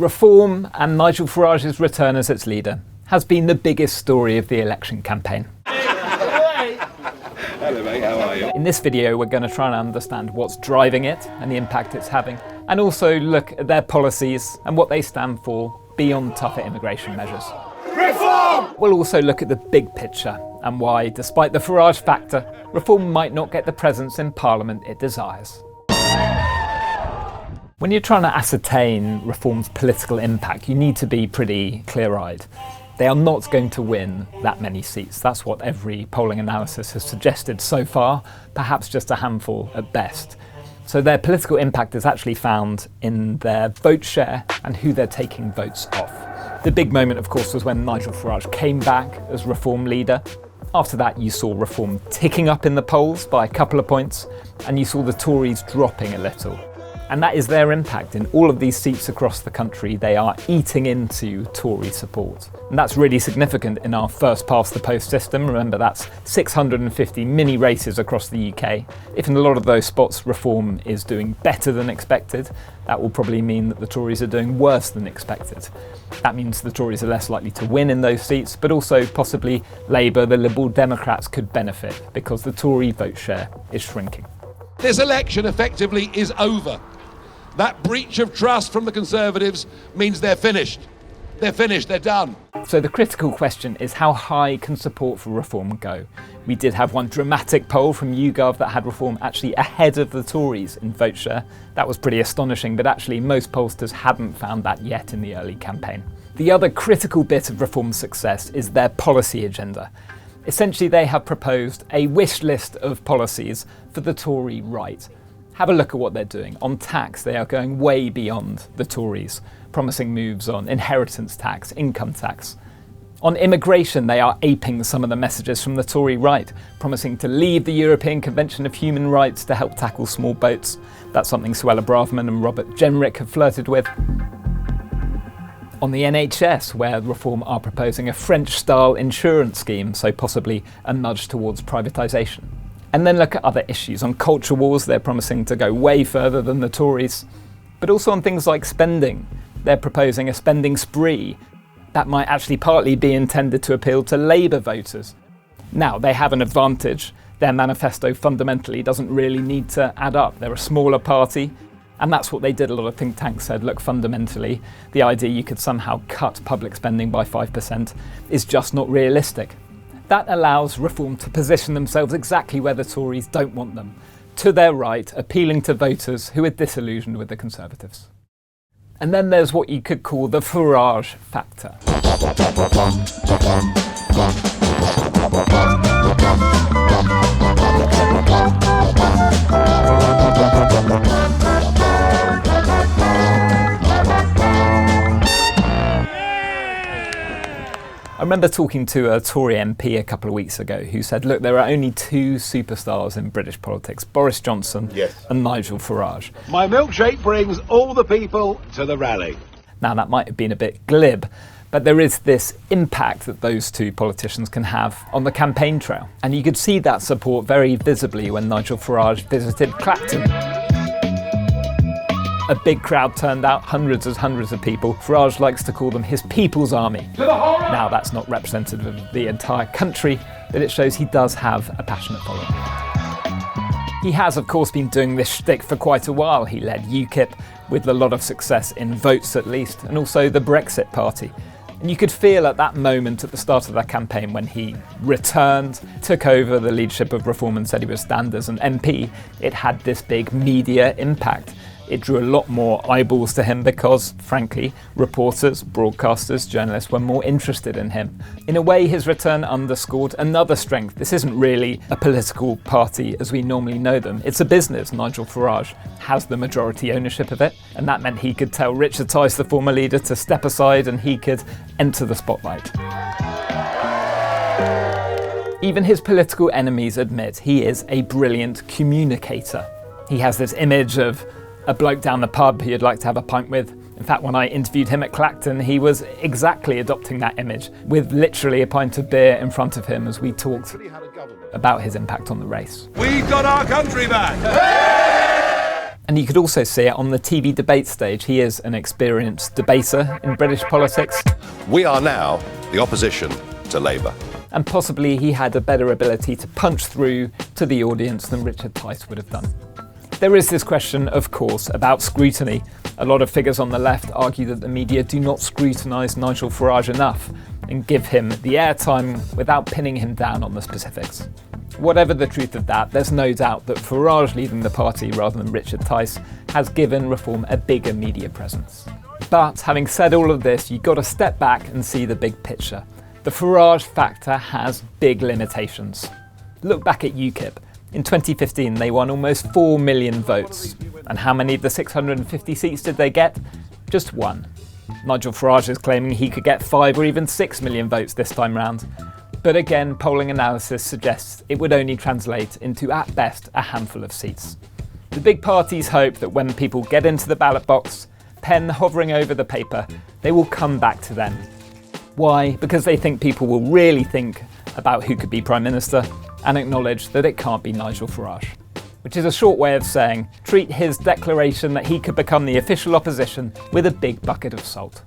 Reform and Nigel Farage's return as its leader has been the biggest story of the election campaign. Hello mate, how are you? In this video we're going to try and understand what's driving it and the impact it's having, and also look at their policies and what they stand for beyond tougher immigration measures. Reform! We'll also look at the big picture and why, despite the Farage Factor, Reform might not get the presence in Parliament it desires. When you're trying to ascertain Reform's political impact, you need to be pretty clear-eyed. They are not going to win that many seats. That's what every polling analysis has suggested so far, perhaps just a handful at best. So their political impact is actually found in their vote share and who they're taking votes off. The big moment, of course, was when Nigel Farage came back as Reform leader. After that, you saw Reform ticking up in the polls by a couple of points, and you saw the Tories dropping a little. And that is their impact. In all of these seats across the country, they are eating into Tory support. And that's really significant in our first past the post system. Remember, that's 650 mini races across the UK. If in a lot of those spots Reform is doing better than expected, that will probably mean that the Tories are doing worse than expected. That means the Tories are less likely to win in those seats, but also possibly Labour, the Liberal Democrats could benefit because the Tory vote share is shrinking. This election effectively is over. That breach of trust from the Conservatives means they're finished. They're finished, they're done. So the critical question is, how high can support for Reform go? We did have one dramatic poll from YouGov that had Reform actually ahead of the Tories in vote share. That was pretty astonishing, but actually most pollsters hadn't found that yet in the early campaign. The other critical bit of Reform's success is their policy agenda. Essentially, they have proposed a wish list of policies for the Tory right. Have a look at what they're doing. On tax, they are going way beyond the Tories, promising moves on inheritance tax, income tax. On immigration, they are aping some of the messages from the Tory right, promising to leave the European Convention of Human Rights to help tackle small boats. That's something Suella Braverman and Robert Jenrick have flirted with. On the NHS, where Reform are proposing a French-style insurance scheme, so possibly a nudge towards privatisation. And then look at other issues. On culture wars, they're promising to go way further than the Tories. But also on things like spending. They're proposing a spending spree. That might actually partly be intended to appeal to Labour voters. Now, they have an advantage. Their manifesto fundamentally doesn't really need to add up. They're a smaller party. And that's what they did. A lot of think tanks said, look, fundamentally, the idea you could somehow cut public spending by 5% is just not realistic. That allows Reform to position themselves exactly where the Tories don't want them, to their right, appealing to voters who are disillusioned with the Conservatives. And then there's what you could call the Farage Factor. I remember talking to a Tory MP a couple of weeks ago who said, look, there are only two superstars in British politics, Boris Johnson and Nigel Farage. My milkshake brings all the people to the rally. Now, that might have been a bit glib, but there is this impact that those two politicians can have on the campaign trail. And you could see that support very visibly when Nigel Farage visited Clacton. A big crowd turned out, hundreds of people. Farage likes to call them his people's army. Now, that's not representative of the entire country, but it shows he does have a passionate following. He has, of course, been doing this shtick for quite a while. He led UKIP with a lot of success in votes, at least, and also the Brexit Party. And you could feel at that moment at the start of that campaign when he returned, took over the leadership of Reform and said he would stand as an MP, it had this big media impact. It drew a lot more eyeballs to him because, frankly, reporters, broadcasters, journalists were more interested in him. In a way, his return underscored another strength. This isn't really a political party as we normally know them. It's a business. Nigel Farage has the majority ownership of it, and that meant he could tell Richard Tice, the former leader, to step aside and he could enter the spotlight. Even his political enemies admit he is a brilliant communicator. He has this image of a bloke down the pub who you'd like to have a pint with. In fact, when I interviewed him at Clacton, he was exactly adopting that image, with literally a pint of beer in front of him as we talked about his impact on the race. We've got our country back! And you could also see it on the TV debate stage. He is an experienced debater in British politics. We are now the opposition to Labour. And possibly he had a better ability to punch through to the audience than Richard Tice would have done. There is this question, of course, about scrutiny. A lot of figures on the left argue that the media do not scrutinise Nigel Farage enough and give him the airtime without pinning him down on the specifics. Whatever the truth of that, there's no doubt that Farage leading the party rather than Richard Tice has given Reform a bigger media presence. But having said all of this, you've got to step back and see the big picture. The Farage Factor has big limitations. Look back at UKIP. In 2015, they won almost 4 million votes. And how many of the 650 seats did they get? Just one. Nigel Farage is claiming he could get 5 or even 6 million votes this time round. But again, polling analysis suggests it would only translate into, at best, a handful of seats. The big parties hope that when people get into the ballot box, pen hovering over the paper, they will come back to them. Why? Because they think people will really think about who could be Prime Minister and acknowledge that it can't be Nigel Farage. Which is a short way of saying, treat his declaration that he could become the official opposition with a big bucket of salt.